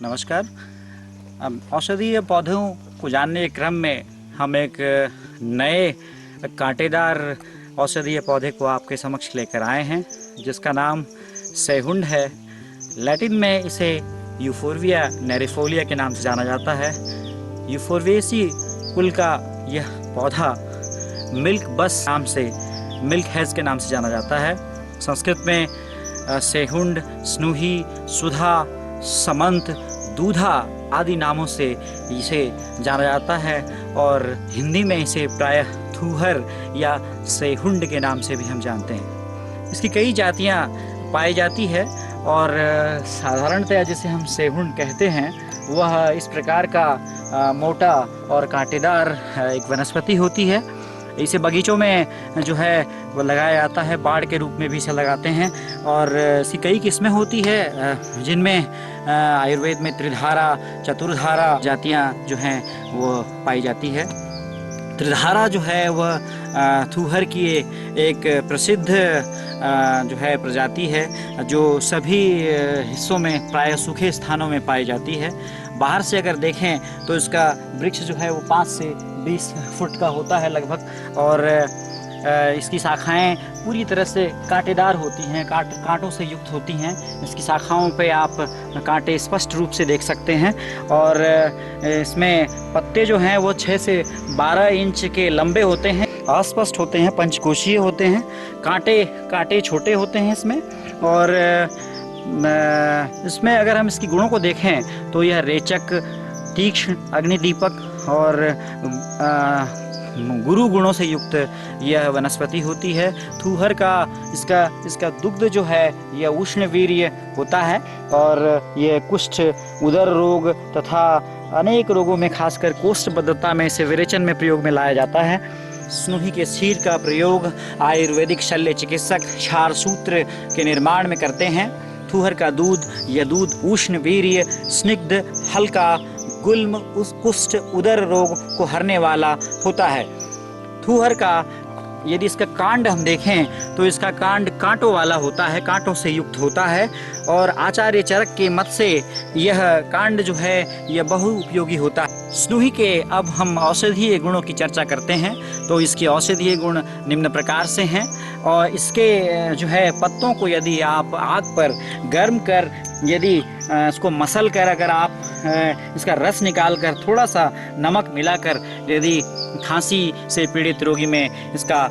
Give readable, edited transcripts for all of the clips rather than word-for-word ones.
नमस्कार। अब औषधीय पौधों को जानने के क्रम में हम एक नए कांटेदार औषधीय पौधे को आपके समक्ष लेकर आए हैं, जिसका नाम सेहुंड है। लैटिन में इसे यूफोर्बिया नेरिफोलिया के नाम से जाना जाता है। यूफोर्बिएसी कुल का यह पौधा मिल्क बस नाम से, मिल्क हैज़ के नाम से जाना जाता है। संस्कृत में सेहुंड, स्नूही, सुधा, समंत, दूधा आदि नामों से इसे जाना जाता है और हिंदी में इसे प्रायः थूहर या सेहुंड के नाम से भी हम जानते हैं। इसकी कई जातियां पाई जाती है और साधारणतया जिसे हम सेहुंड कहते हैं वह इस प्रकार का मोटा और कांटेदार एक वनस्पति होती है। इसे बगीचों में जो है वो लगाया जाता है, बाड़ के रूप में भी इसे लगाते हैं और इसकी कई किस्में होती है, जिनमें आयुर्वेद में त्रिधारा, चतुर्धारा जातियां जो हैं वो पाई जाती है। त्रिधारा जो है वह थूहर की एक प्रसिद्ध जो है प्रजाति है, जो सभी हिस्सों में प्राय सूखे स्थानों में पाई जाती है। बाहर से अगर देखें तो इसका वृक्ष जो है वो 5 से 20 फुट का होता है लगभग, और इसकी शाखाएं पूरी तरह से कांटेदार होती हैं, कांटों से युक्त होती हैं। इसकी शाखाओं पे आप कांटे स्पष्ट रूप से देख सकते हैं और इसमें पत्ते जो हैं वो 6 से 12 इंच के लंबे होते हैं, अस्पष्ट होते हैं, पंचकोशीय होते हैं। कांटे छोटे होते हैं इसमें, और इसमें अगर हम इसकी गुणों को देखें तो यह रेचक, तीक्ष्ण, अग्निदीपक और गुरु गुणों से युक्त यह वनस्पति होती है। थूहर का इसका दुग्ध जो है यह उष्णवीर्य होता है और यह कुष्ठ, उदर रोग तथा अनेक रोगों में, खासकर कोष्ठबद्धता में इसे विरेचन में प्रयोग में लाया जाता है। स्नूही के क्षीर का प्रयोग आयुर्वेदिक शल्य चिकित्सक क्षार सूत्र के निर्माण में करते हैं। थूहर का दूध, यह दूध उष्ण वीर्य, स्निग्ध, हल्का, गुल्म, कुष्ठ, उदर रोग को हरने वाला होता है। थूहर का यदि इसका कांड हम देखें तो इसका कांड कांटों वाला होता है, कांटों से युक्त होता है, और आचार्य चरक के मत से यह कांड जो है यह बहु उपयोगी होता है। स्नूही के अब हम औषधीय गुणों की चर्चा करते हैं तो इसके औषधीय गुण निम्न प्रकार से हैं। और इसके जो है पत्तों को यदि आप आग पर गर्म कर, यदि इसको मसल कर, अगर आप इसका रस निकाल कर थोड़ा सा नमक मिलाकर यदि खांसी से पीड़ित रोगी में इसका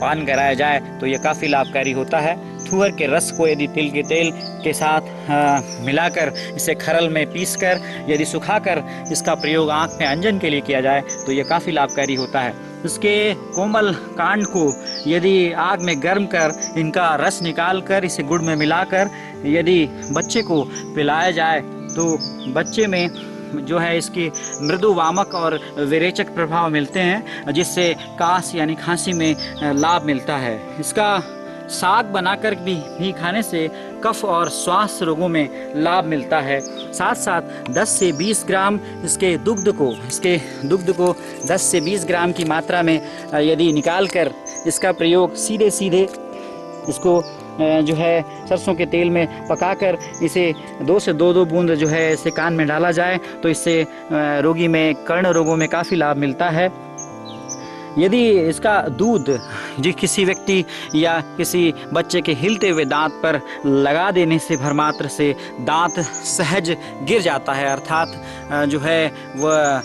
पान कराया जाए तो ये काफ़ी लाभकारी होता है। थूहर के रस को यदि तिल के तेल के साथ मिलाकर इसे खरल में पीसकर यदि सुखाकर इसका प्रयोग आँख में अंजन के लिए किया जाए तो ये काफ़ी लाभकारी होता है। इसके कोमल कांड को यदि आग में गर्म कर इनका रस निकाल कर इसे गुड़ में मिलाकर यदि बच्चे को पिलाया जाए तो बच्चे में जो है इसकी मृदु वामक और विरेचक प्रभाव मिलते हैं, जिससे कास यानी खांसी में लाभ मिलता है। इसका साग बनाकर भी खाने से कफ और श्वास रोगों में लाभ मिलता है। साथ साथ 10 से 20 ग्राम इसके दुग्ध को 10 से 20 ग्राम की मात्रा में यदि निकाल कर इसका प्रयोग सीधे इसको जो है सरसों के तेल में पकाकर इसे 2 से 2 बूंद जो है इसे कान में डाला जाए तो इससे रोगी में कर्ण रोगों में काफ़ी लाभ मिलता है। यदि इसका दूध किसी व्यक्ति या किसी बच्चे के हिलते हुए दांत पर लगा देने से भरमात्र से दांत सहज गिर जाता है, अर्थात जो है वह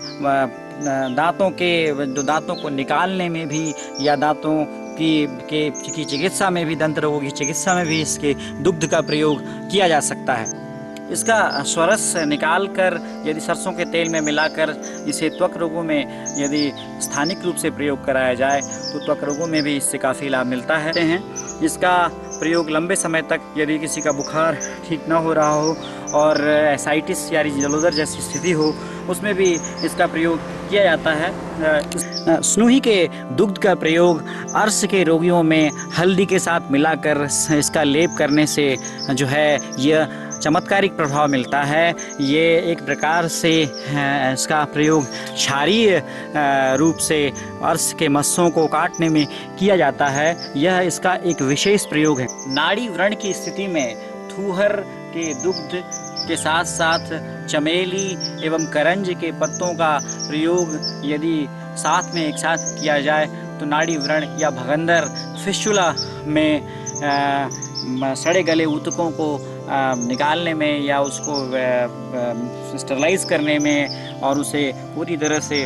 दांतों को निकालने में भी या दांतों की चिकित्सा में भी, दंत रोगों की चिकित्सा में भी इसके दुग्ध का प्रयोग किया जा सकता है। इसका स्वरस निकाल कर यदि सरसों के तेल में मिलाकर इसे त्वक रोगों में यदि स्थानिक रूप से प्रयोग कराया जाए तो त्वक रोगों में भी इससे काफ़ी लाभ मिलता है। इसका प्रयोग लंबे समय तक यदि किसी का बुखार ठीक न हो रहा हो और एसाइटिस यानी जलोदर जैसी स्थिति हो उसमें भी इसका प्रयोग किया जाता है। स्नूही के दुग्ध का प्रयोग अर्श के रोगियों में हल्दी के साथ मिलाकर इसका लेप करने से जो है यह चमत्कारिक प्रभाव मिलता है। ये एक प्रकार से इसका प्रयोग क्षारीय रूप से अर्श के मस्सों को काटने में किया जाता है। यह इसका एक विशेष प्रयोग है। नाड़ी व्रण की स्थिति में थूहर के दुग्ध इसके साथ साथ चमेली एवं करंज के पत्तों का प्रयोग यदि साथ में एक साथ किया जाए तो नाड़ी व्रण या भगंदर फिस्टुला में सड़े गले ऊतकों को निकालने में या उसको स्टरलाइज करने में और उसे पूरी तरह से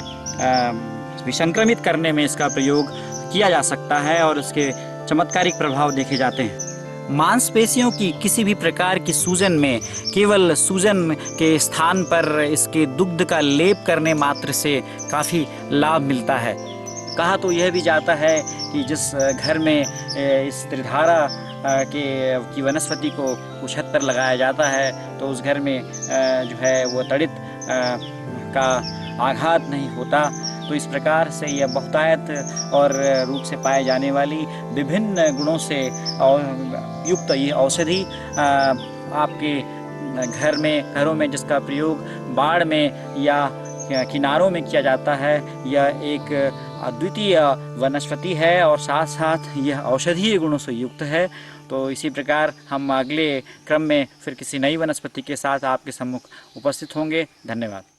विसंक्रमित करने में इसका प्रयोग किया जा सकता है और उसके चमत्कारिक प्रभाव देखे जाते हैं। मांसपेशियों की किसी भी प्रकार की सूजन में केवल सूजन के स्थान पर इसके दुग्ध का लेप करने मात्र से काफ़ी लाभ मिलता है। कहा तो यह भी जाता है कि जिस घर में इस त्रिधारा की वनस्पति को छत पर लगाया जाता है तो उस घर में जो है वो तड़ित का आघात नहीं होता। तो इस प्रकार से यह बहुतायत और रूप से पाए जाने वाली विभिन्न गुणों से युक्त ये औषधि आपके घरों में जिसका प्रयोग बाड़ में या किनारों में किया जाता है, यह एक अद्वितीय वनस्पति है और साथ साथ यह औषधीय गुणों से युक्त है। तो इसी प्रकार हम अगले क्रम में फिर किसी नई वनस्पति के साथ आपके सम्मुख उपस्थित होंगे। धन्यवाद।